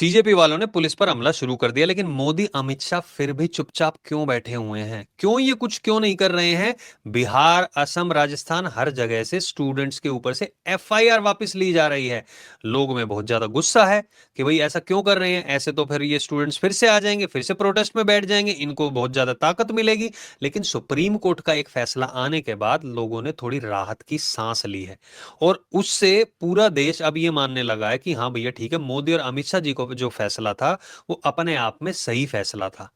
CJP वालों ने police पर हमला शुरू कर दिया, लेकिन मोदी अमित शाह फिर भी चुपचाप क्यों बैठे हुए हैं? क्यों ये कुछ क्यों नहीं कर रहे हैं? बिहार, असम, राजस्थान हर जगह से स्टूडेंट्स के ऊपर से एफआईआर वापस ली जा रही है। लोगों में बहुत ज्यादा गुस्सा है कि भाई ऐसा क्यों कर रहे हैं? ऐसे तो फिर ये स्टूडेंट्स फिर से आ जाएंगे, फिर से प्रोटेस्ट में बैठ जाएंगे, इनको बहुत ज्यादा ताकत मिलेगी। लेकिन सुप्रीम कोर्ट का एक फैसला आने के बाद लोगों ने थोड़ी राहत की सांस ली है और उससे पूरा देश अब ये मानने लगा है कि हाँ भैया ठीक है, मोदी और अमित शाह जी को जो फैसला था वो अपने आप में सही फैसला था।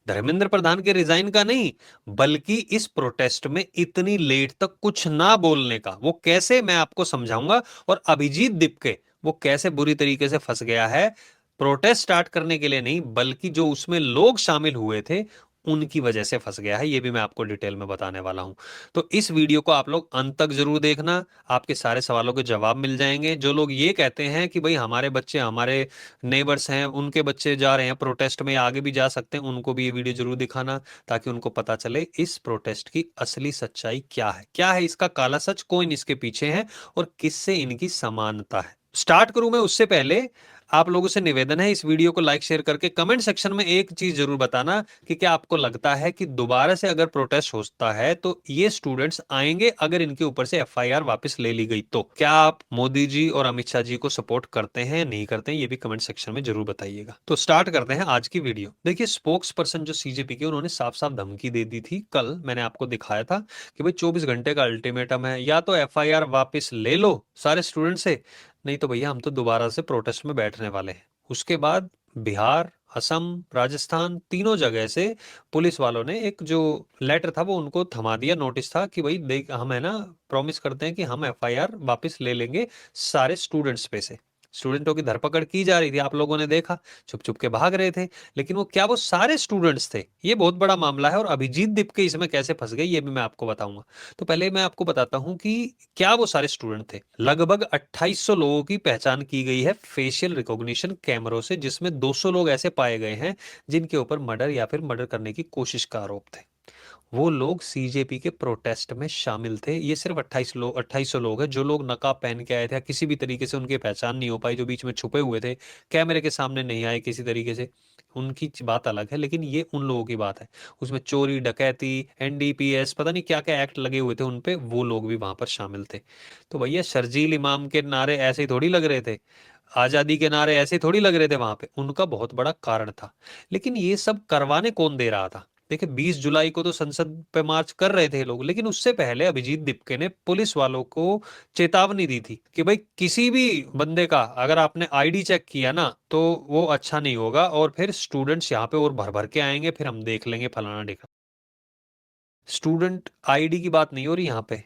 धर्मेंद्र प्रधान के रिजाइन का नहीं, बल्कि इस प्रोटेस्ट में इतनी लेट तक कुछ ना बोलने का। वो कैसे, मैं आपको समझाऊंगा। और अभिजीत दीपके वो कैसे बुरी तरीके से फंस गया है, प्रोटेस्ट स्टार्ट करने के लिए नहीं बल्कि जो उसमें लोग शामिल हुए थे उनकी वजह से फंस गया है। ये भी मैं आपको डिटेल में बताने वाला हूं। तो इस वीडियो को आप लोग अंत तक जरूर देखना, आपके सारे सवालों के जवाब मिल जाएंगे। जो लोग ये कहते हैं कि भाई हमारे बच्चे, हमारे नेबर्स हैं, उनके बच्चे जा रहे हैं प्रोटेस्ट में, आगे भी जा सकते हैं, उनको भी ये वीडियो जरूर दिखाना ताकि उनको पता चले इस प्रोटेस्ट की असली सच्चाई क्या है इसका काला सच, कौन इसके पीछे है और किससे इनकी समानता है। स्टार्ट करूं मैं उससे पहले आप लोगों से निवेदन है, इस वीडियो को लाइक शेयर करके कमेंट सेक्शन में एक चीज जरूर बताना कि क्या आपको लगता है कि दोबारा से अगर प्रोटेस्ट होता है तो ये स्टूडेंट्स आएंगे अगर इनके ऊपर से एफआईआर वापस ले ली गई तो? क्या आप मोदी जी और अमित शाह जी को सपोर्ट करते हैं, नहीं करते हैं, ये भी कमेंट सेक्शन में जरूर बताइएगा। तो स्टार्ट करते हैं आज की वीडियो। देखिए, स्पोक्स पर्सन जो सीजेपी के, उन्होंने साफ साफ धमकी दे दी थी। कल मैंने आपको दिखाया था कि भाई 24 घंटे का अल्टीमेटम है, या तो एफआईआर वापस ले लो सारे स्टूडेंट से, नहीं तो भैया हम तो दोबारा से प्रोटेस्ट में बैठने वाले हैं। उसके बाद बिहार, असम, राजस्थान तीनों जगह से पुलिस वालों ने एक जो लेटर था वो उनको थमा दिया। नोटिस था कि भाई देख, हम है ना प्रॉमिस करते हैं कि हम एफआईआर वापस ले लेंगे सारे स्टूडेंट्स पे से। स्टूडेंटों की धरपकड़ की जा रही थी, आप लोगों ने देखा, छुप छुप के भाग रहे थे। लेकिन वो क्या वो सारे स्टूडेंट्स थे? ये बहुत बड़ा मामला है और अभिजीत दीपके इसमें कैसे फंस गए ये भी मैं आपको बताऊंगा। तो पहले मैं आपको बताता हूं कि क्या वो सारे स्टूडेंट थे। लगभग 2800 लोगों की पहचान की गई है फेशियल रिकॉग्निशन कैमरों से, जिसमें 200 लोग ऐसे पाए गए हैं जिनके ऊपर मर्डर या फिर मर्डर करने की कोशिश का आरोप थे। वो लोग सीजेपी के प्रोटेस्ट में शामिल थे। ये सिर्फ 2800 लोग हैं जो लोग नकाब पहन के आए थे, किसी भी तरीके से उनकी पहचान नहीं हो पाई, जो बीच में छुपे हुए थे, कैमरे के सामने नहीं आए किसी तरीके से, उनकी बात अलग है। लेकिन ये उन लोगों की बात है, उसमें चोरी, डकैती, एनडीपीएस, पता नहीं क्या क्या एक्ट लगे हुए थे उन पे, वो लोग भी वहां पर शामिल थे। तो भैया शर्जील इमाम के नारे ऐसे ही थोड़ी लग रहे थे, आजादी के नारे ऐसे थोड़ी लग रहे थे वहां पे, उनका बहुत बड़ा कारण था। लेकिन ये सब करवाने कौन दे रहा था? देखिए, 20 जुलाई को तो संसद पे मार्च कर रहे थे लोग, लेकिन उससे पहले अभिजीत दीपके ने पुलिस वालों को चेतावनी दी थी कि भाई किसी भी बंदे का अगर आपने आईडी चेक किया ना तो वो अच्छा नहीं होगा, और फिर स्टूडेंट्स यहाँ पे और भर भर के आएंगे, फिर हम देख लेंगे फलाना ढिकाना। स्टूडेंट आईडी की बात नहीं हो रही यहाँ पे,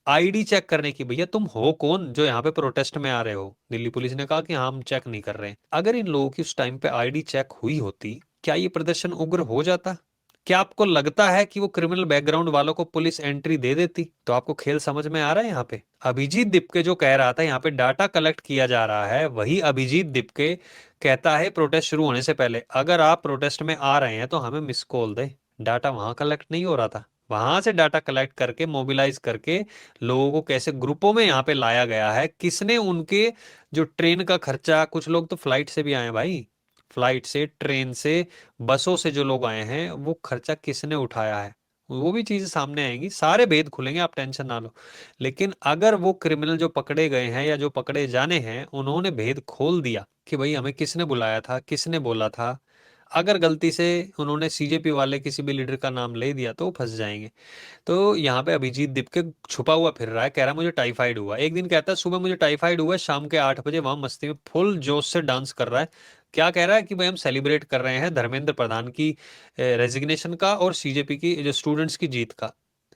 आईडी चेक करने की। भैया तुम हो कौन जो यहाँ पे प्रोटेस्ट में आ रहे हो? दिल्ली पुलिस ने कहा कि हाँ हम चेक नहीं कर रहे हैं। अगर इन लोगों की उस टाइम पे आईडी चेक हुई होती, क्या ये प्रदर्शन उग्र हो जाता? क्या आपको लगता है कि वो क्रिमिनल बैकग्राउंड वालों को पुलिस एंट्री दे देती? तो आपको खेल समझ में आ रहा है यहाँ पे? अभिजीत दीपके जो कह रहा था यहाँ पे डाटा कलेक्ट किया जा रहा है, वही अभिजीत दीपके कहता है प्रोटेस्ट शुरू होने से पहले, अगर आप प्रोटेस्ट में आ रहे हैं तो हमें मिस कॉल दे। डाटा वहां कलेक्ट नहीं हो रहा था, वहां से डाटा कलेक्ट करके मोबिलाइज करके लोगों को कैसे ग्रुपों में यहाँ पे लाया गया है, किसने उनके जो ट्रेन का खर्चा, कुछ लोग तो फ्लाइट से भी आए हैं भाई, फ्लाइट से, ट्रेन से, बसों से जो लोग आए हैं, वो खर्चा किसने उठाया है, वो भी चीजें सामने आएंगी, सारे भेद खुलेंगे, आप टेंशन ना लो। लेकिन अगर वो क्रिमिनल जो पकड़े गए हैं या जो पकड़े जाने हैं उन्होंने भेद खोल दिया कि भाई हमें किसने बुलाया था, किसने बोला था, अगर गलती से उन्होंने सीजेपी वाले किसी भी लीडर का नाम ले दिया तो वो फंस जाएंगे। तो यहाँ पे अभिजीत दीपके छुपा हुआ फिर रहा है, कह रहा है मुझे टाइफाइड हुआ। एक दिन कहता है सुबह मुझे टाइफाइड हुआ, शाम के 8 बजे वहां मस्ती में फुल जोश से डांस कर रहा है। क्या कह रहा है कि भाई हम सेलिब्रेट कर रहे हैं धर्मेंद्र प्रधान की रेजिग्नेशन का और सीजेपी की जो स्टूडेंट्स की जीत का।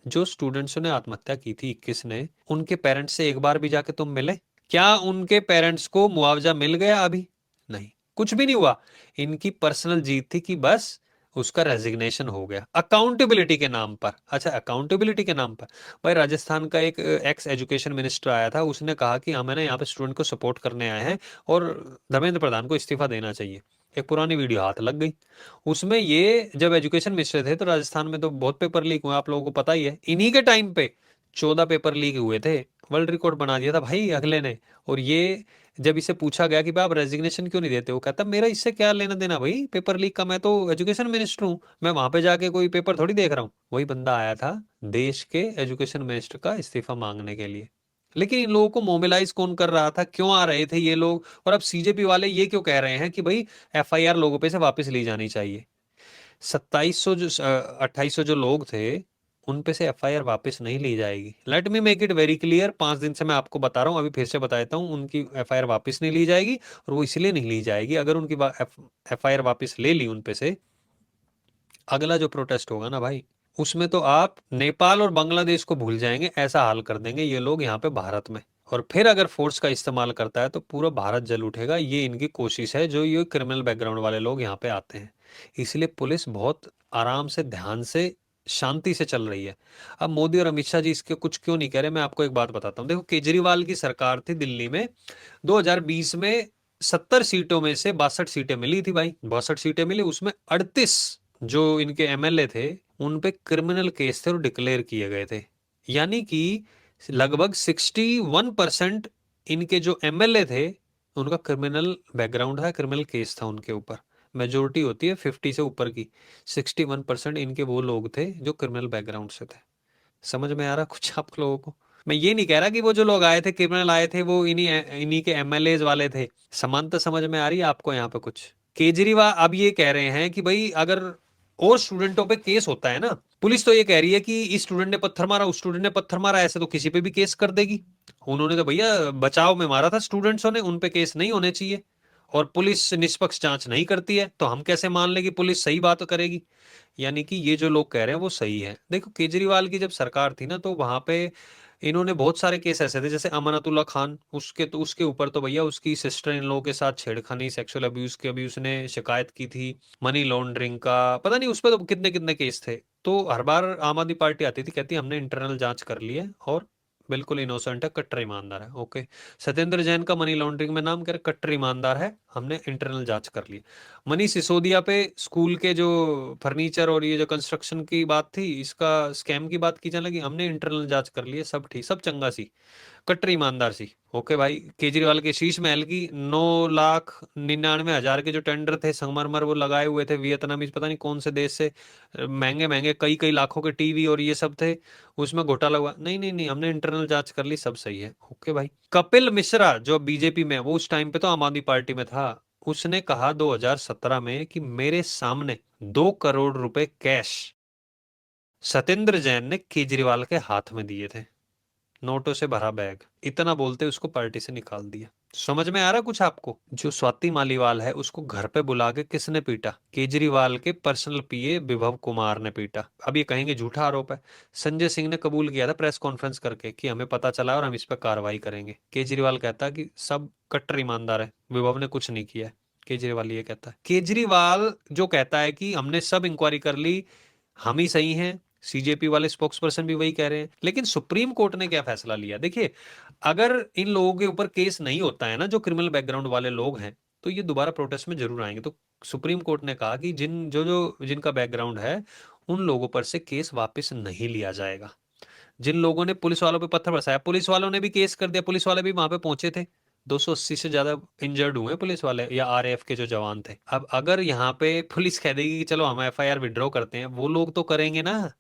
जो स्टूडेंट्स ने आत्महत्या की थी 21 ने, उनके पेरेंट्स से एक बार भी जाके तुम मिले? क्या उनके पेरेंट्स को मुआवजा मिल गया अभी? नहीं, कुछ भी नहीं हुआ। इनकी पर्सनल जीत थी कि बस उसका रेजिग्नेशन हो गया अकाउंटेबिलिटी के नाम पर। अच्छा, अकाउंटेबिलिटी के नाम पर भाई, राजस्थान का एक एक्स एजुकेशन मिनिस्टर आया था, उसने कहा कि हमें ना यहाँ पे स्टूडेंट को सपोर्ट करने आए हैं और धर्मेंद्र प्रधान को इस्तीफा देना चाहिए। एक पुरानी वीडियो हाथ लग गई उसमें। ये जब एजुकेशन मिनिस्टर थे तो राजस्थान में तो बहुत पेपर लीक हुए, आप लोगों को पता ही है। इन्हीं के टाइम पे 14 पेपर लीक हुए थे, वर्ल्ड रिकॉर्ड बना दिया था भाई अगले ने। और ये जब इसे पूछा गया कि भाई आप रेजिग्नेशन क्यों नहीं देते, वो कहता मेरा इससे क्या लेना देना भाई पेपर लीक का, मैं तो एजुकेशन मिनिस्टर हूँ, मैं वहां पे जाके कोई पेपर थोड़ी देख रहा हूँ। वही बंदा आया था देश के एजुकेशन मिनिस्टर का इस्तीफा मांगने के लिए। लेकिन इन लोगों को मोबिलाइज कौन कर रहा था, क्यों आ रहे थे ये लोग, और अब सीजेपी वाले ये क्यों कह रहे हैं कि भाई एफआईआर लोगों पे से वापस ली जानी चाहिए। 2700 जो 2800 जो लोग थे उन पे से एफआईआर वापस नहीं ली जाएगी। Let me make it very clear, 5 दिन से मैं आपको बता रहा हूँ, अभी फिर से बता देता हूँ, उनकी एफआईआर वापस नहीं ली जाएगी। और वो इसलिए नहीं ली जाएगी, अगर उनकी एफआईआर वापस ले ली उन पे से, अगला जो प्रोटेस्ट होगा ना भाई, उसमें तो आप नेपाल और बांग्लादेश को भूल जाएंगे, ऐसा हाल कर देंगे ये लोग यहाँ पे भारत में। और फिर अगर फोर्स का इस्तेमाल करता है तो पूरा भारत जल उठेगा। ये इनकी कोशिश है, जो ये क्रिमिनल बैकग्राउंड वाले लोग यहाँ पे आते हैं। इसलिए पुलिस बहुत आराम से, ध्यान से, शांति से चल रही है। अब मोदी और अमित शाह जी इसके कुछ क्यों नहीं कह रहे, मैं आपको एक बात बताता हूँ। देखो, केजरीवाल की सरकार थी दिल्ली में 2020 में, 70 सीटों में से 62 सीटें मिली थी भाई, 62 सीटें मिली, उसमें 38 जो इनके एमएलए थे उन पे क्रिमिनल केस थे और डिक्लेयर किए गए थे। यानी कि लगभग 61% इनके जो एमएलए थे उनका क्रिमिनल बैकग्राउंड था, क्रिमिनल केस था उनके ऊपर। मेजोरिटी होती है 50 से ऊपर की, 61% इनके वो लोग थे जो क्रिमिनल बैकग्राउंड से थे। समझ में आ रहा कुछ आप लोगों को? मैं ये नहीं कह रहा कि वो जो लोग आए थे, क्रिमिनल आए थे, वो इन्हीं इन्हीं के एमएलए वाले थे। समानता समझ में आ रही है आपको यहाँ पे कुछ? केजरीवाल अब ये कह रहे हैं कि भाई अगर और स्टूडेंटों पे केस होता है ना, पुलिस तो ये कह रही है कि इस स्टूडेंट ने पत्थर मारा, उस स्टूडेंट ने पत्थर मारा, ऐसे तो किसी पे भी केस कर देगी। उन्होंने तो भैया बचाव में मारा था स्टूडेंट्सों ने, उन पे केस नहीं होने चाहिए। और पुलिस निष्पक्ष जांच नहीं करती है तो हम कैसे मान ले कि पुलिस सही बात करेगी? यानी कि ये जो लोग कह रहे हैं वो सही है। देखो, केजरीवाल की जब सरकार थी ना तो वहां पे इन्होंने बहुत सारे केस ऐसे थे, जैसे अमानतुल्लाह खान, उसके ऊपर तो भैया उसकी सिस्टर इन लोगों के साथ छेड़खानी, सेक्सुअल अब्यूज के, अभी उसने शिकायत की थी। मनी लॉन्ड्रिंग का पता नहीं उस पर तो कितने कितने केस थे। तो हर बार आम आदमी पार्टी आती थी, कहती हमने इंटरनल जांच कर ली है और बिल्कुल इनोसेंट है, कट्टर ईमानदार है। ओके, सत्येंद्र जैन का मनी लॉन्ड्रिंग में नाम, कर कट्टर ईमानदार है, हमने इंटरनल जांच कर ली। मनीष सिसोदिया पे स्कूल के जो फर्नीचर और ये जो कंस्ट्रक्शन की बात थी, इसका स्कैम की बात की जाने लगी, हमने इंटरनल जांच कर ली है, सब ठीक, सब चंगा सी, कट्टर ईमानदार सी। ओके भाई, केजरीवाल के शीश महल की 9,99,000 के जो टेंडर थे संगमरमर वो लगाए हुए थे वियतनामीज, पता नहीं कौन से देश से, महंगे महंगे कई कई लाखों के टीवी और ये सब थे, उसमें घोटाला हुआ। नहीं नहीं नहीं, हमने इंटरनल जांच कर ली, सब सही है। ओके भाई, कपिल मिश्रा जो बीजेपी में, वो उस टाइम पे तो आम आदमी पार्टी में था, उसने कहा 2017 में कि मेरे सामने 2 करोड़ रुपए कैश सत्येंद्र जैन ने केजरीवाल के हाथ में दिए थे, नोटों से भरा बैग, इतना बोलते उसको पार्टी से निकाल दिया। समझ में आ रहा कुछ आपको? जो स्वाति मालीवाल है उसको घर पे बुला के किसने पीटा? केजरीवाल के पर्सनल पीए विभव कुमार ने पीटा। अब ये कहेंगे झूठा आरोप है, संजय सिंह ने कबूल किया था प्रेस कॉन्फ्रेंस करके कि हमें पता चला और हम इस पर कार्रवाई करेंगे। केजरीवाल कहता कि सब कट्टर ईमानदार है, विभव ने कुछ नहीं किया है। केजरीवाल ये कहता है, केजरीवाल जो कहता है कि हमने सब इंक्वायरी कर ली, हम ही सही हैं, सीजेपी वाले स्पोक्स पर्सन भी वही कह रहे हैं। लेकिन सुप्रीम कोर्ट ने क्या फैसला लिया, देखिए, अगर इन लोगों के ऊपर केस नहीं होता है ना, जो क्रिमिनल बैकग्राउंड वाले लोग हैं, तो ये दोबारा प्रोटेस्ट में जरूर आएंगे। तो सुप्रीम कोर्ट ने कहा कि जिन जो जो जिनका बैकग्राउंड है उन लोगों पर से केस वापस नहीं लिया जाएगा। जिन लोगों ने पुलिस वालों पे पत्थर बरसाया, पुलिस वालों ने भी केस कर दिया, पुलिस वाले भी वहां पे पहुंचे थे, 280 से ज्यादा इंजर्ड हुए पुलिस वाले या आरएएफ के जो जवान थे। अब अगर यहाँ पे पुलिस कह देगी कि चलो हम एफआईआर विड्रॉ करते हैं, वो लोग तो करेंगे ना,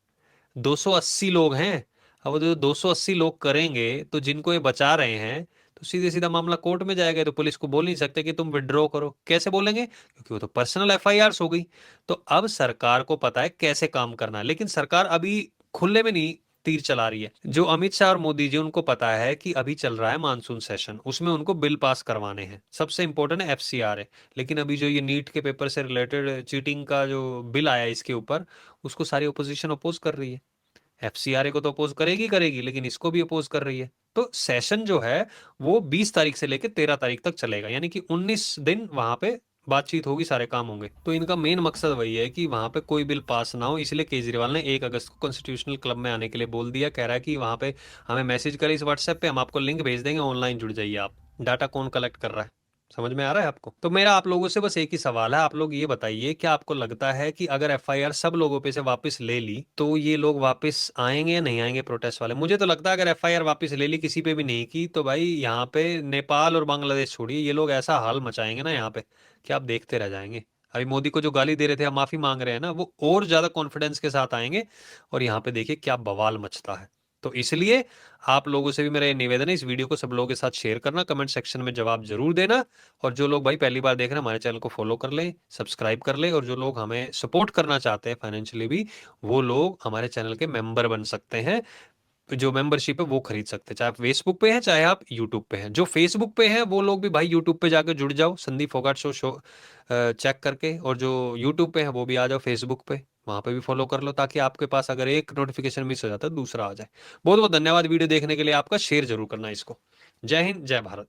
280 लोग हैं। अब वो जो 280 लोग करेंगे तो जिनको ये बचा रहे हैं, तो सीधे सीधा मामला कोर्ट में जाएगा। तो पुलिस को बोल नहीं सकते कि तुम विड्रॉ करो, कैसे बोलेंगे, क्योंकि वो तो पर्सनल एफआईआर हो गई। तो अब सरकार को पता है कैसे काम करना है, लेकिन सरकार अभी खुले में नहीं तीर चला रही है। जो अमित शाह और मोदी जी, उनको पता है कि अभी चल रहा है मानसून सेशन, उसमें उनको बिल पास करवाने हैं, सबसे इंपॉर्टेंट है एफसीआर है। लेकिन अभी जो ये नीट के पेपर से रिलेटेड चीटिंग का जो बिल आया है इसके ऊपर, उसको सारी ओपोजिशन अपोज कर रही है। एफसीआरए को तो अपोज करेगी करेगी, लेकिन इसको भी अपोज कर रही है। तो सेशन जो है वो 20 तारीख से लेकर 13 तारीख तक चलेगा, यानी कि 19 दिन वहां पे बातचीत होगी, सारे काम होंगे। तो इनका मेन मकसद वही है कि वहां पे कोई बिल पास ना हो। इसलिए केजरीवाल ने 1 अगस्त को कॉन्स्टिट्यूशनल क्लब में आने के लिए बोल दिया, कह रहा है कि वहां पे हमें मैसेज करें इस व्हाट्सएप पे, हम आपको लिंक भेज देंगे, ऑनलाइन जुड़ जाइए आप। डाटा कौन कलेक्ट कर रहा है? समझ में आ रहा है आपको? तो मेरा आप लोगों से बस एक ही सवाल है, आप लोग ये बताइए, क्या आपको लगता है कि अगर एफआईआर सब लोगों पे से वापस ले ली तो ये लोग वापस आएंगे या नहीं आएंगे प्रोटेस्ट वाले? मुझे तो लगता है अगर एफआईआर वापस ले ली, किसी पे भी नहीं की, तो भाई यहाँ पे नेपाल और बांग्लादेश छोड़िए, ये लोग ऐसा हाल मचाएंगे ना यहाँ पे कि आप देखते रह जाएंगे। अभी मोदी को जो गाली दे रहे थे, आप माफी मांग रहे हैं ना, वो और ज्यादा कॉन्फिडेंस के साथ आएंगे और यहाँ पे देखिए क्या बवाल मचता है। तो इसलिए आप लोगों से भी मेरा ये निवेदन है, इस वीडियो को सब लोगों के साथ शेयर करना, कमेंट सेक्शन में जवाब जरूर देना। और जो लोग भाई पहली बार देख रहे हैं, हमारे चैनल को फॉलो कर लें, सब्सक्राइब कर लें, और जो लोग हमें सपोर्ट करना चाहते हैं फाइनेंशियली भी, वो लोग हमारे चैनल के मेंबर बन सकते हैं। जो मेंबरशिप है वो खरीद सकते हैं, चाहे आप फेसबुक पे हैं चाहे आप यूट्यूब पे हैं। जो फेसबुक पे है वो लोग भी भाई यूट्यूब पे जाकर जुड़ जाओ, संदीप फोगाट शो चेक करके, और जो यूट्यूब पे है वो भी आ जाओ फेसबुक पे, वहां पे भी फॉलो कर लो, ताकि आपके पास अगर एक नोटिफिकेशन मिस हो जाता है दूसरा आ जाए। बहुत बहुत धन्यवाद वीडियो देखने के लिए आपका, शेयर जरूर करना इसको। जय हिंद, जय भारत।